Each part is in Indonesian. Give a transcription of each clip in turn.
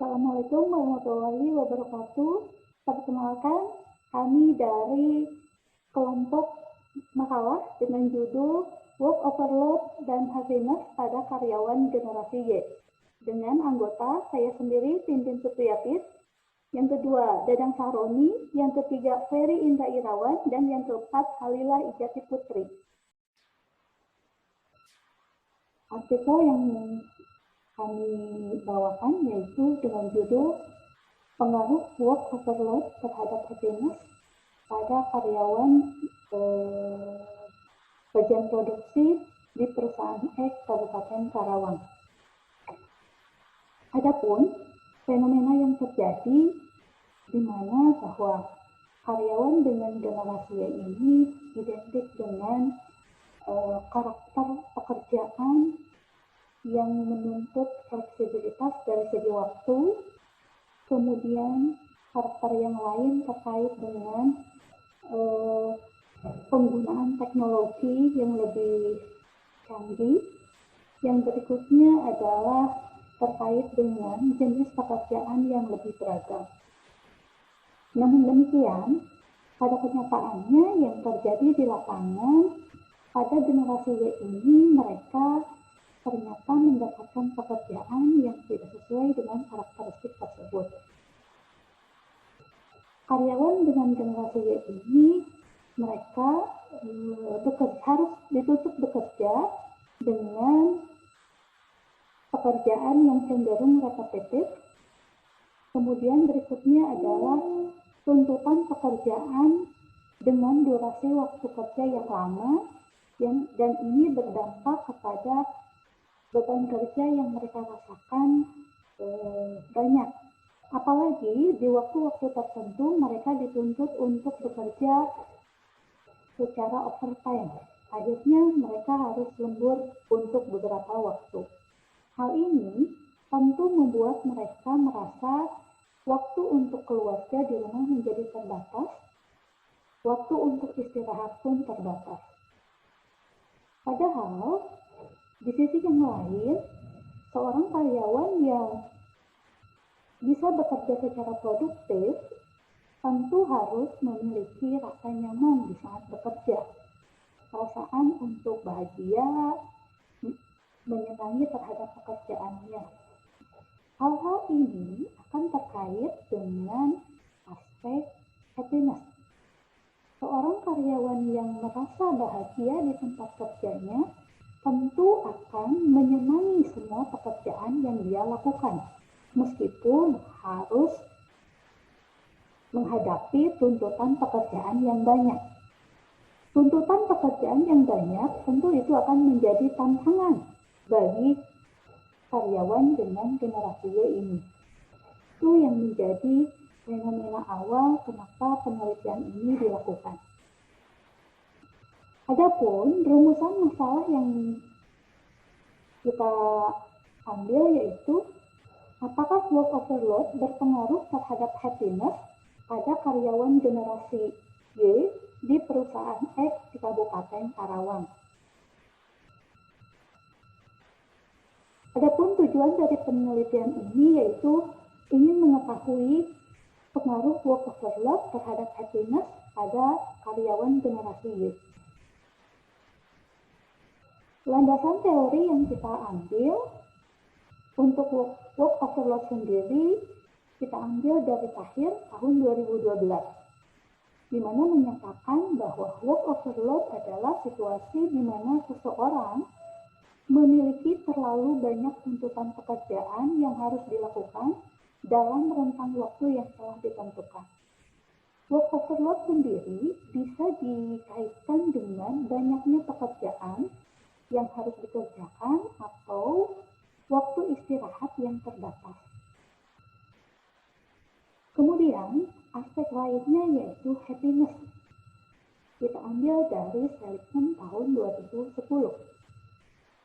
Assalamualaikum warahmatullahi wabarakatuh. Perkenalkan, kami dari kelompok makalah dengan judul Work Overload dan Happiness pada Karyawan Generasi Y. Dengan anggota saya sendiri, Tintin Supriyatih, yang kedua Dadang Saroni, yang ketiga Ferry Indra Irawan, dan yang keempat Halila Ijati Putri. Artikel yang kami bawakan yaitu dengan judul pengaruh work overload terhadap happiness pada karyawan bagian produksi di perusahaan X Kabupaten Karawang. Adapun fenomena yang terjadi di mana bahwa karyawan dengan generasi Y ini identik dengan karakter pekerjaan yang menuntut fleksibilitas dari segi waktu, kemudian karakter yang lain terkait dengan penggunaan teknologi yang lebih canggih. Yang berikutnya adalah terkait dengan jenis pekerjaan yang lebih beragam. Namun demikian, pada kenyataannya yang terjadi di lapangan, pada generasi Y ini mereka ternyata mendapatkan pekerjaan yang tidak sesuai dengan karakteristik tersebut. Karyawan dengan generasi Y ini mereka harus dituntut bekerja dengan pekerjaan yang cenderung repetitif. Kemudian berikutnya adalah tuntutan pekerjaan dengan durasi waktu kerja yang lama, dan ini berdampak kepada beban kerja yang mereka rasakan banyak. Apalagi di waktu-waktu tertentu mereka dituntut untuk bekerja secara overtime. Akhirnya mereka harus lembur untuk beberapa waktu. Hal ini tentu membuat mereka merasa waktu untuk keluarga di rumah menjadi terbatas, waktu untuk istirahat pun terbatas. Padahal di sisi yang lain, seorang karyawan yang bisa bekerja secara produktif tentu harus memiliki rasa nyaman di saat bekerja, perasaan untuk bahagia, menyenangi terhadap pekerjaannya. Hal-hal ini akan terkait dengan aspek happiness. Seorang karyawan yang merasa bahagia di tempat kerjanya tentu akan menyenangi semua pekerjaan yang dia lakukan, meskipun harus menghadapi tuntutan pekerjaan yang banyak. Tuntutan pekerjaan yang banyak tentu itu akan menjadi tantangan bagi karyawan dengan generasi Y ini. Itu yang menjadi fenomena awal kenapa penelitian ini dilakukan. Adapun rumusan masalah yang kita ambil yaitu apakah work overload berpengaruh terhadap happiness pada karyawan generasi Y di perusahaan X di Kabupaten Karawang. Adapun tujuan dari penelitian ini yaitu ingin mengetahui pengaruh work overload terhadap happiness pada karyawan generasi Y. Landasan teori yang kita ambil untuk work overload sendiri kita ambil dari Tahir tahun 2012, di mana menyatakan bahwa work overload adalah situasi di mana seseorang memiliki terlalu banyak tuntutan pekerjaan yang harus dilakukan dalam rentang waktu yang telah ditentukan. Work overload sendiri bisa dikaitkan dengan banyaknya pekerjaan yang harus dikerjakan atau waktu istirahat yang terbatas. Kemudian, aspek lainnya yaitu happiness. Kita ambil dari Seligman tahun 2010.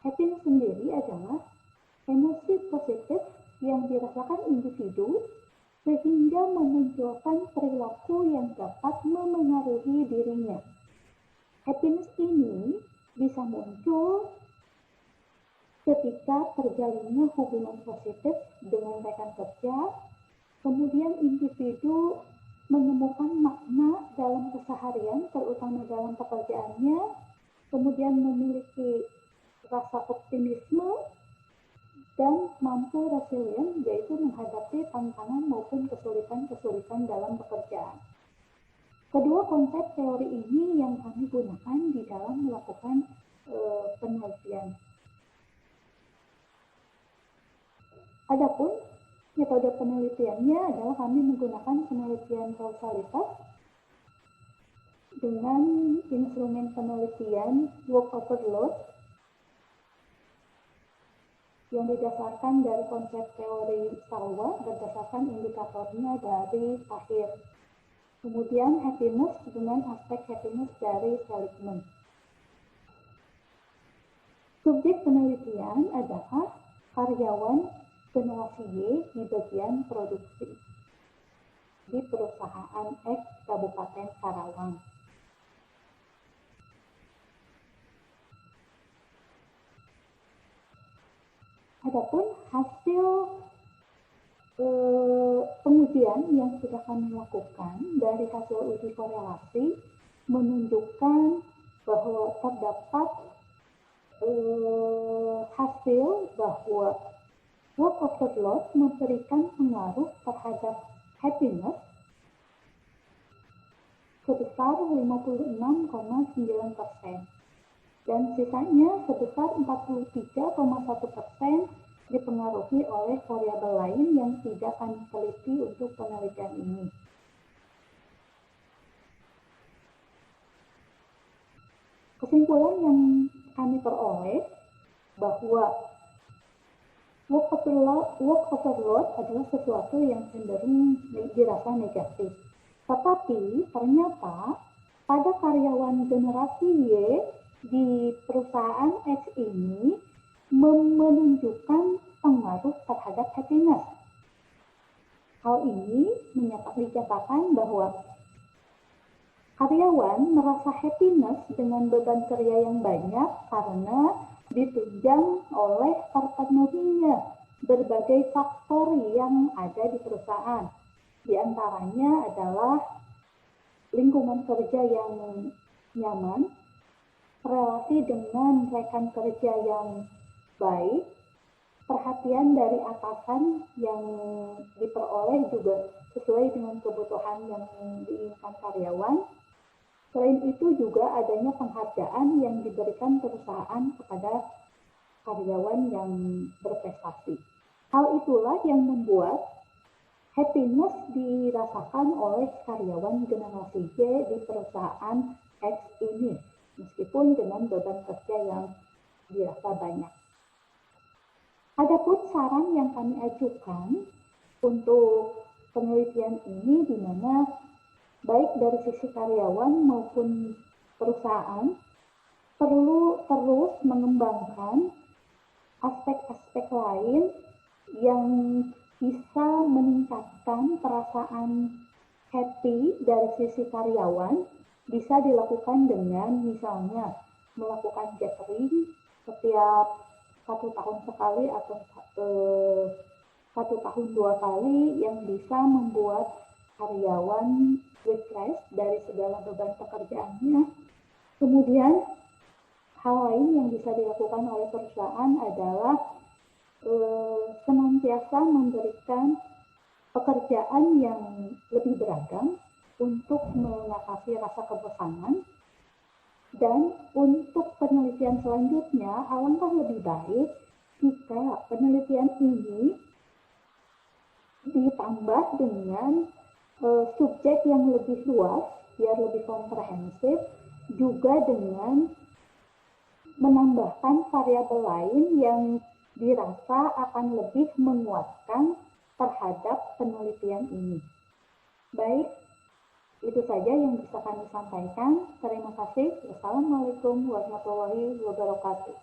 Happiness sendiri adalah emosi positif yang dirasakan individu sehingga memunculkan perilaku yang dapat memengaruhi dirinya. Happiness ini bisa muncul ketika terjalinnya hubungan positif dengan rekan kerja, kemudian individu menemukan makna dalam keseharian, terutama dalam pekerjaannya, kemudian memiliki rasa optimisme, dan mampu resilient, yaitu menghadapi tantangan maupun kesulitan-kesulitan dalam pekerjaan. Kedua konsep teori ini yang kami gunakan di dalam melakukan penelitian. Adapun metode penelitiannya adalah kami menggunakan penelitian kausalitas dengan instrumen penelitian work overload yang didasarkan dari konsep teori Salwa berdasarkan indikatornya dari Tahir. Kemudian happiness dengan aspek happiness dari Seligman. Subjek penelitian adalah karyawan generasi Y di bagian produksi di perusahaan X Kabupaten Karawang. Adapun hasil pengujian yang sudah kami lakukan dari hasil uji korelasi menunjukkan bahwa terdapat hasil bahwa work overload memberikan pengaruh terhadap happiness sebesar 56,9%. Dan sisanya sebesar 43,1% dipengaruhi oleh variabel lain yang tidak kami teliti untuk penelitian ini. Kesimpulan yang kami peroleh bahwa work overload adalah sesuatu yang cenderung dirasa negatif. Tetapi ternyata pada karyawan generasi Y di perusahaan X ini menunjukkan pengaruh terhadap happiness. Hal ini dinyatakan bahwa karyawan merasa happiness dengan beban kerja yang banyak karena ditunjang oleh terpenuhinya berbagai faktor yang ada di perusahaan. Di antaranya adalah lingkungan kerja yang nyaman, relasi dengan rekan kerja yang baik, perhatian dari atasan yang diperoleh juga sesuai dengan kebutuhan yang diinginkan karyawan. Selain itu juga adanya penghargaan yang diberikan perusahaan kepada karyawan yang berprestasi. Hal itulah yang membuat happiness dirasakan oleh karyawan generasi Y di perusahaan X ini, meskipun dengan beban kerja yang dirasa banyak. Adapun saran yang kami ajukan untuk penelitian ini di mana baik dari sisi karyawan maupun perusahaan perlu terus mengembangkan aspek-aspek lain yang bisa meningkatkan perasaan happy dari sisi karyawan. Bisa dilakukan dengan misalnya melakukan gathering setiap 1 tahun sekali atau 1 tahun 2 kali yang bisa membuat karyawan refresh dari segala beban pekerjaannya. Kemudian hal lain yang bisa dilakukan oleh perusahaan adalah senantiasa memberikan pekerjaan yang lebih beragam untuk mengatasi rasa kebosanan. Dan untuk penelitian selanjutnya, alangkah lebih baik jika penelitian ini ditambah dengan subjek yang lebih luas, biar lebih komprehensif, juga dengan menambahkan variabel lain yang dirasa akan lebih menguatkan terhadap penelitian ini. Baik, itu saja yang bisa kami sampaikan. Terima kasih. Wassalamualaikum warahmatullahi wabarakatuh.